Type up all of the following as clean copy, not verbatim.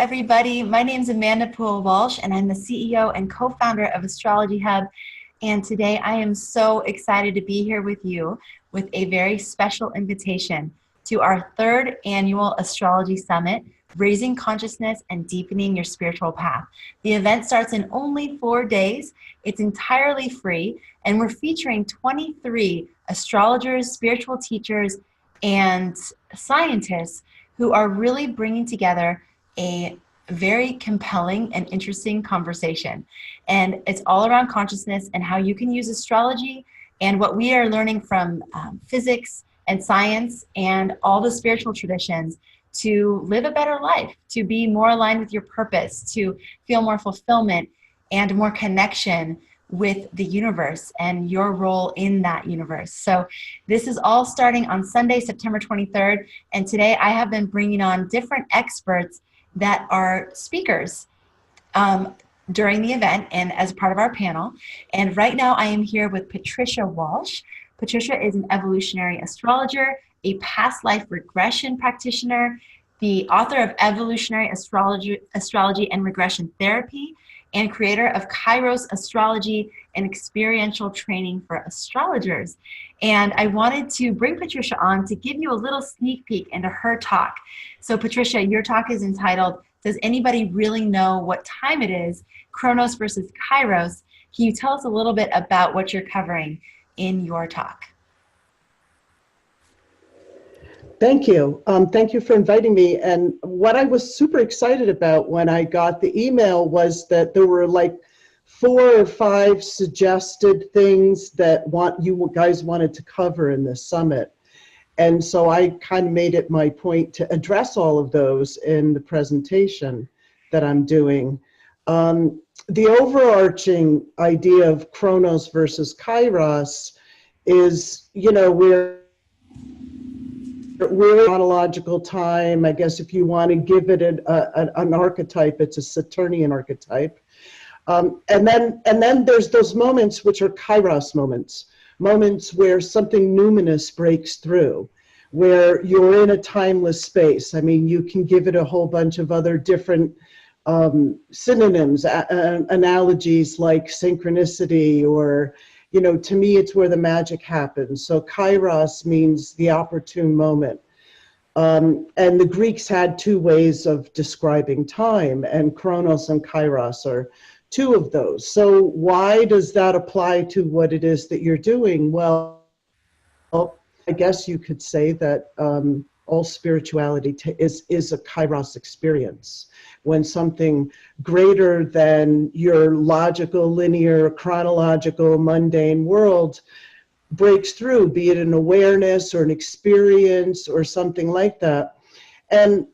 everybody. My name is Patricia Walsh, and I'm the CEO and co-founder of Astrology Hub. And today I am so excited to be here with you with a very special invitation to our third annual Astrology Summit, Raising Consciousness and Deepening Your Spiritual Path. The event starts in only 4 days. It's entirely free, and we're featuring 23 astrologers, spiritual teachers, and scientists who are really bringing together a very compelling and interesting conversation. And it's all around consciousness and how you can use astrology and what we are learning from physics and science and all the spiritual traditions to live a better life, to be more aligned with your purpose, to feel more fulfillment and more connection with the universe and your role in that universe. So this is all starting on Sunday, September 23rd. And today I have been bringing on different experts that are speakers during the event and as part of our panel. And right now I am here with Patricia Walsh. Patricia is an evolutionary astrologer, a past life regression practitioner, the author of Evolutionary Astrology and Regression Therapy, and creator of Kairos Astrology and experiential training for astrologers. And I wanted to bring Patricia on to give you a little sneak peek into her talk. So Patricia, your talk is entitled, Does Anybody Really Know What Time It Is? Chronos versus Kairos. Can you tell us a little bit about what you're covering in your talk? Thank you. Thank you for inviting me. And what I was super excited about when I got the email was that there were like 4 or 5 suggested things that you guys wanted to cover in this summit. And so I kind of made it my point to address all of those in the presentation that I'm doing. The overarching idea of Chronos versus Kairos is, we're chronological time. I guess if you want to give it an archetype, it's a Saturnian archetype. And then there's those moments which are Kairos moments where something numinous breaks through, where you're in a timeless space. I mean, you can give it a whole bunch of other different synonyms, analogies like synchronicity, or to me, it's where the magic happens. So Kairos means the opportune moment. And the Greeks had 2 ways of describing time, and Chronos and Kairos are 2 of those. So why does that apply to what it is that you're doing? Well, I guess you could say that all spirituality is a Kairos experience. When something greater than your logical, linear, chronological, mundane world breaks through, be it an awareness or an experience or something like that. And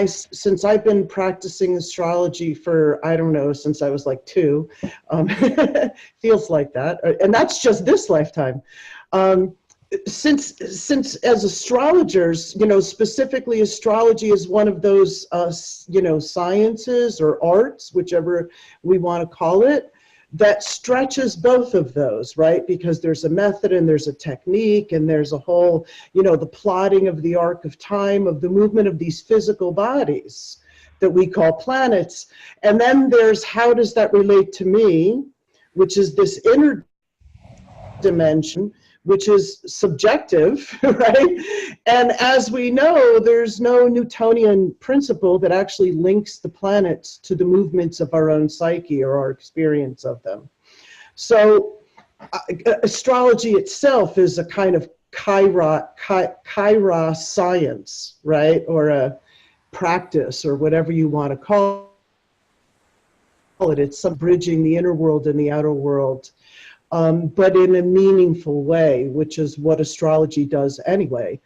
since I've been practicing astrology for, I don't know, since I was like 2, feels like that, and that's just this lifetime. Since as astrologers, specifically astrology is one of those, sciences or arts, whichever we want to call it, that stretches both of those, right? Because there's a method and there's a technique and there's a whole, the plotting of the arc of time, of the movement of these physical bodies that we call planets. And then there's how does that relate to me, which is this inner dimension, which is subjective, right? And as we know, there's no Newtonian principle that actually links the planets to the movements of our own psyche or our experience of them. So astrology itself is a kind of Kairos science, right? Or a practice, or whatever you want to call it. It's some bridging the inner world and the outer world. But in a meaningful way, which is what astrology does anyway.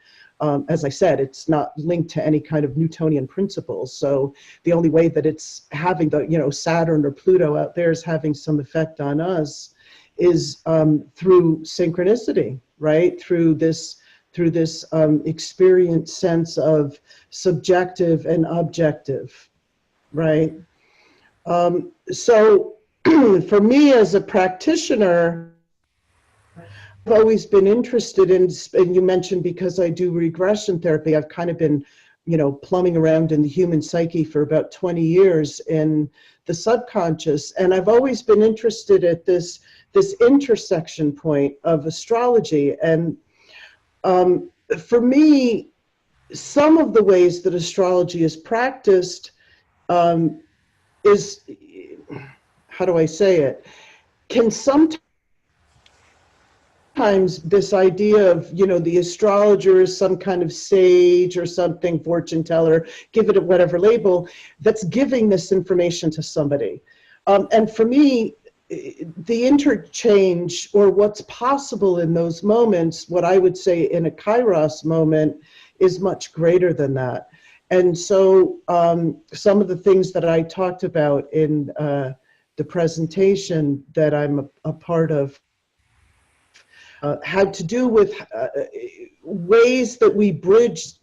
As I said, it's not linked to any kind of Newtonian principles. So the only way that it's having the, Saturn or Pluto out there is having some effect on us is through synchronicity, right? Through this experience sense of subjective and objective, right? So for me as a practitioner, I've always been interested in, and you mentioned because I do regression therapy, I've kind of been plumbing around in the human psyche for about 20 years in the subconscious. And I've always been interested at this intersection point of astrology. And for me, some of the ways that astrology is practiced is, how do I say it, can sometimes this idea of, the astrologer is some kind of sage or something, fortune teller, give it whatever label, that's giving this information to somebody. And for me, the interchange, or what's possible in those moments, what I would say in a Kairos moment, is much greater than that. And so some of the things that I talked about in the presentation that I'm a part of had to do with ways that we bridge,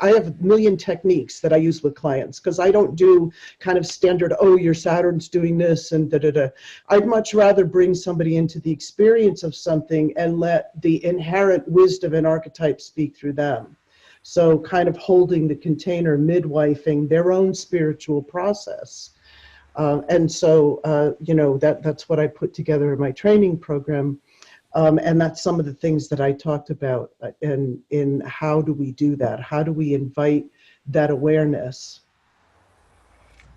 I have a million techniques that I use with clients, because I don't do kind of standard, oh, your Saturn's doing this and da-da-da. I'd much rather bring somebody into the experience of something and let the inherent wisdom and archetype speak through them. So kind of holding the container, midwifing their own spiritual process. And so, that's what I put together in my training program. And that's some of the things that I talked about in how do we do that? How do we invite that awareness?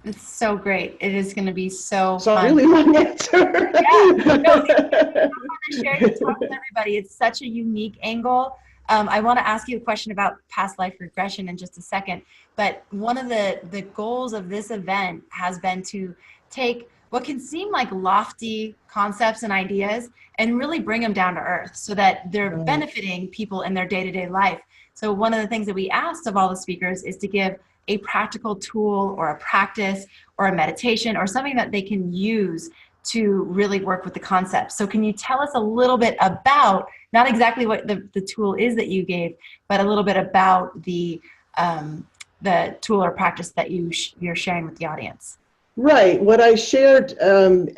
It's so great. It is going to be so So fun. really long answer. Yeah. No, I want to share your talk with everybody. It's such a unique angle. I want to ask you a question about past life regression in just a second. But one of the goals of this event has been to take what can seem like lofty concepts and ideas and really bring them down to earth so that they're benefiting people in their day-to-day life. So one of the things that we asked of all the speakers is to give a practical tool or a practice or a meditation or something that they can use to really work with the concepts. So can you tell us a little bit about, not exactly what the tool is that you gave, but a little bit about the tool or practice that you're sharing with the audience? Right. What I shared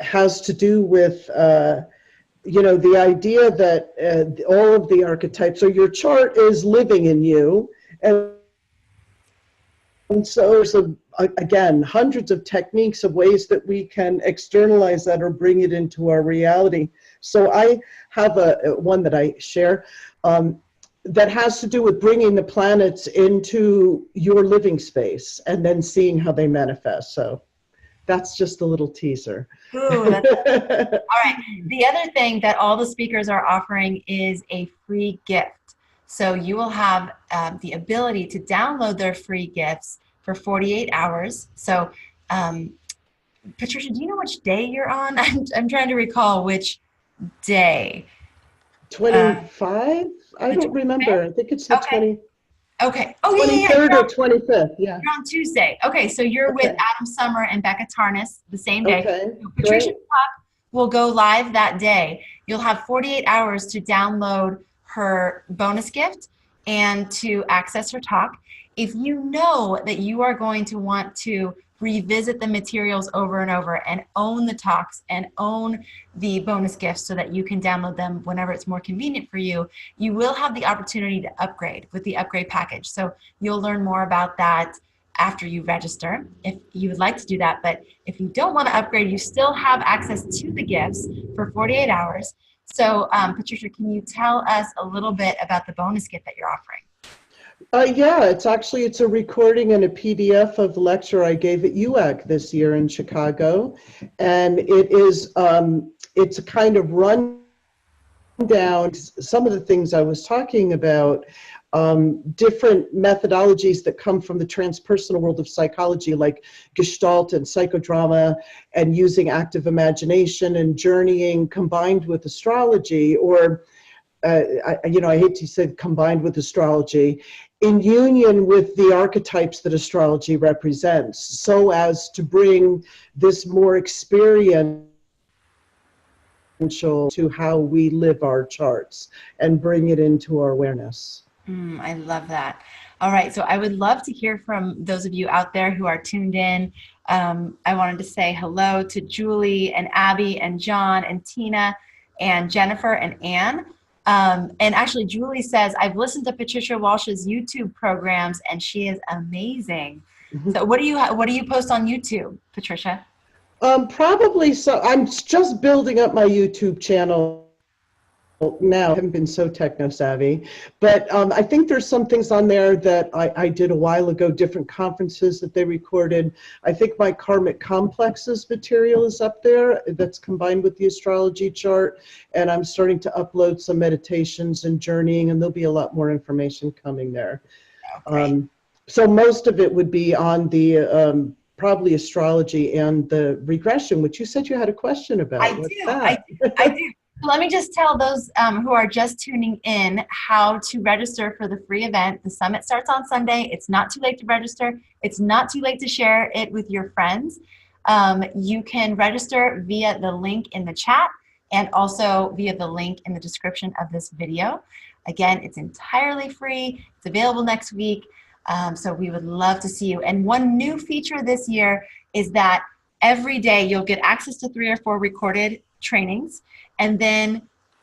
has to do with, the idea that all of the archetypes, or your chart is living in you. And so there's, again, hundreds of techniques of ways that we can externalize that or bring it into our reality. So I have one that I share that has to do with bringing the planets into your living space and then seeing how they manifest. So that's just a little teaser. Ooh, all right. The other thing that all the speakers are offering is a free gift. So you will have the ability to download their free gifts for 48 hours. So Patricia, do you know which day you're on? I'm trying to recall which day. 25? I don't remember. I think it's the 20. Okay. Oh, 23rd or 25th. Yeah. You're on Tuesday. Okay, so you're with Adam Summer and Becca Tarnas the same day. Okay. So Patricia will go live that day. You'll have 48 hours to download her bonus gift and to access her talk. If you know that you are going to want to revisit the materials over and over and own the talks and own the bonus gifts so that you can download them whenever it's more convenient for you, you will have the opportunity to upgrade with the upgrade package. So you'll learn more about that after you register if you would like to do that. But if you don't want to upgrade, you still have access to the gifts for 48 hours. So Patricia, can you tell us a little bit about the bonus gift that you're offering? Yeah, it's a recording and a PDF of the lecture I gave at UAC this year in Chicago, and it's a kind of rundown some of the things I was talking about, different methodologies that come from the transpersonal world of psychology, like Gestalt and psychodrama, and using active imagination and journeying combined with astrology, or I hate to say combined with astrology, in union with the archetypes that astrology represents, so as to bring this more experiential to how we live our charts and bring it into our awareness. I love that. All right, so I would love to hear from those of you out there who are tuned in. I wanted to say hello to Julie and Abby and John and Tina and Jennifer and Anne. And actually, Julie says, I've listened to Patricia Walsh's YouTube programs, and she is amazing. So what do you post on YouTube, Patricia? Probably so. I'm just building up my YouTube channel now. I haven't been so techno savvy, but I think there's some things on there that I did a while ago, different conferences that they recorded. I think my karmic complexes material is up there that's combined with the astrology chart, and I'm starting to upload some meditations and journeying, and there'll be a lot more information coming there. So most of it would be on the probably astrology and the regression, which you said you had a question about. I do. Let me just tell those who are just tuning in how to register for the free event. The summit starts on Sunday. It's not too late to register. It's not too late to share it with your friends. You can register via the link in the chat and also via the link in the description of this video. Again, it's entirely free. It's available next week. So we would love to see you. And one new feature this year is that every day you'll get access to 3 or 4 recorded trainings. And then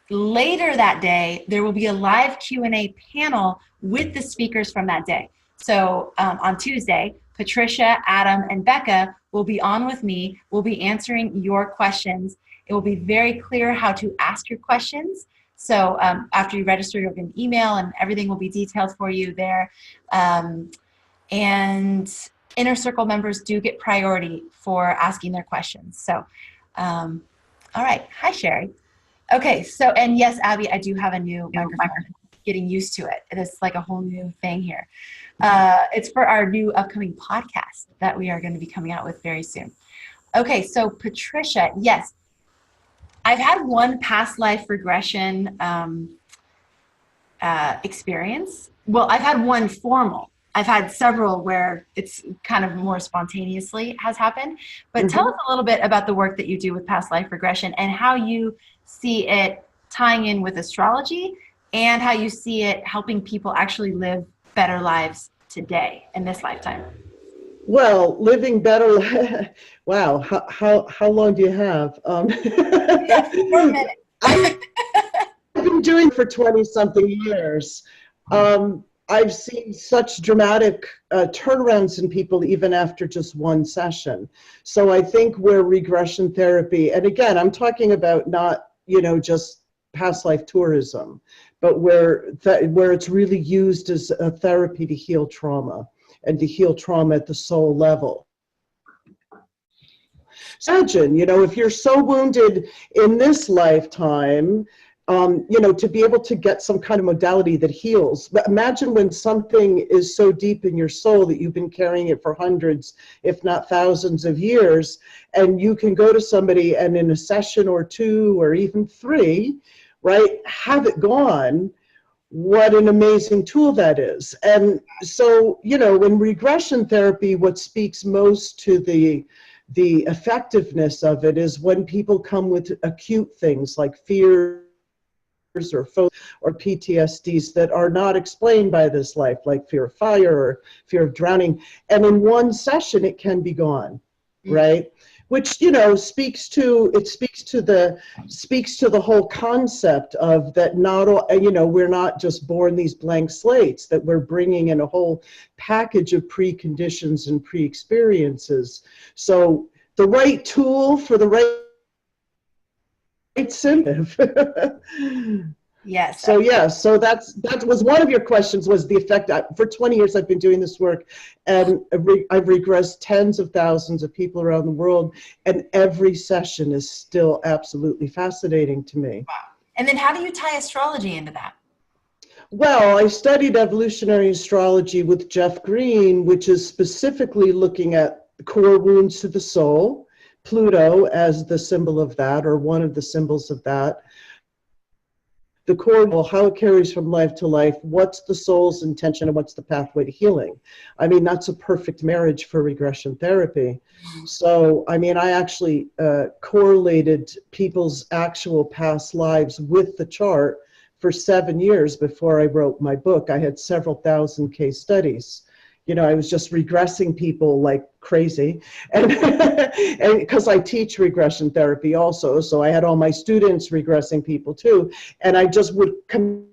later that day, there will be a live Q&A panel with the speakers from that day. So on Tuesday, Patricia, Adam, and Becca will be on with me. We'll be answering your questions. It will be very clear how to ask your questions. So after you register, you'll get an email and everything will be detailed for you there. And Inner Circle members do get priority for asking their questions. So, all right. Hi, Sherry. Okay. So, and yes, Abby, I do have a new microphone. Getting used to it. It is like a whole new thing here. It's for our new upcoming podcast that we are going to be coming out with very soon. Okay. So Patricia, yes. I've had one past life regression experience. Well, I've had one formal. I've had several where it's kind of more spontaneously has happened. But tell us a little bit about the work that you do with past life regression and how you see it tying in with astrology and how you see it helping people actually live better lives today in this lifetime. Well, living better. Wow. How long do you have? 4 minutes. I've been doing it for 20-something years. I've seen such dramatic turnarounds in people even after just one session. So I think where regression therapy, and again, I'm talking about not, just past life tourism, but where it's really used as a therapy to heal trauma and to heal trauma at the soul level. Imagine, if you're so wounded in this lifetime, to be able to get some kind of modality that heals. But imagine when something is so deep in your soul that you've been carrying it for hundreds, if not thousands of years, and you can go to somebody and in a session or 2 or even 3, right, have it gone. What an amazing tool that is. And so, in regression therapy, what speaks most to the effectiveness of it is when people come with acute things like fears or PTSDs that are not explained by this life, like fear of fire or fear of drowning. And in one session, it can be gone, right? Which, speaks to the whole concept of that not all, we're not just born these blank slates, that we're bringing in a whole package of preconditions and pre-experiences. So the right tool for the right symptom. Yes. So that was one of your questions, was the effect. For 20 years I've been doing this work, and I've regressed tens of thousands of people around the world, and every session is still absolutely fascinating to me. Wow. And then how do you tie astrology into that? Well, I studied evolutionary astrology with Jeff Green, which is specifically looking at core wounds to the soul, Pluto as the symbol of that, or one of the symbols of that. The core, how it carries from life to life, what's the soul's intention, and what's the pathway to healing. I mean, that's a perfect marriage for regression therapy. So, I mean, I actually correlated people's actual past lives with the chart for 7 years before I wrote my book. I had several thousand case studies, I was just regressing people like crazy. And and because I teach regression therapy also, so I had all my students regressing people too. And I just would compare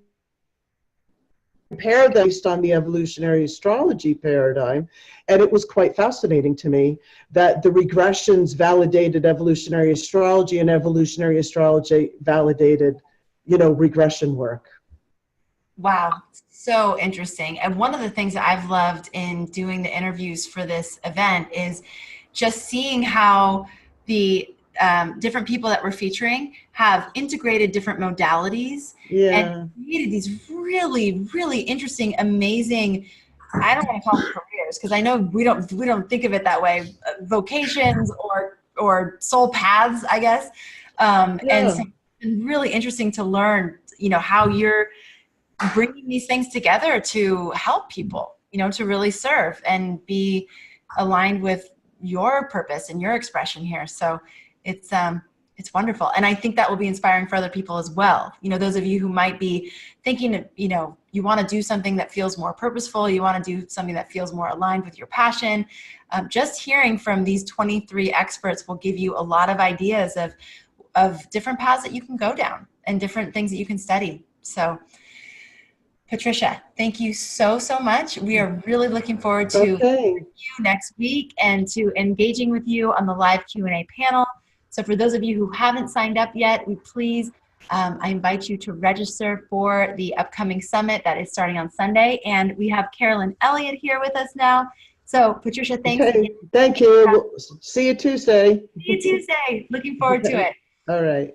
them based on the evolutionary astrology paradigm. And it was quite fascinating to me that the regressions validated evolutionary astrology and evolutionary astrology validated, regression work. Wow, so interesting. And one of the things that I've loved in doing the interviews for this event is just seeing how the different people that we're featuring have integrated different modalities and created these really, really interesting, amazing, I don't want to call them careers because I know we don't think of it that way, vocations or soul paths, I guess. And so it's really interesting to learn, how you're bringing these things together to help people, to really serve and be aligned with your purpose and your expression here. So it's wonderful. And I think that will be inspiring for other people as well. Those of you who might be thinking, you want to do something that feels more purposeful, you want to do something that feels more aligned with your passion. Just hearing from these 23 experts will give you a lot of ideas of different paths that you can go down and different things that you can study. So Patricia, thank you so, so much. We are really looking forward to you next week and to engaging with you on the live Q&A panel. So for those of you who haven't signed up yet, I invite you to register for the upcoming summit that is starting on Sunday. And we have Carolyn Elliott here with us now. So Patricia, thanks again. Thank you. We'll see you Tuesday. See you Tuesday. Looking forward to it. All right.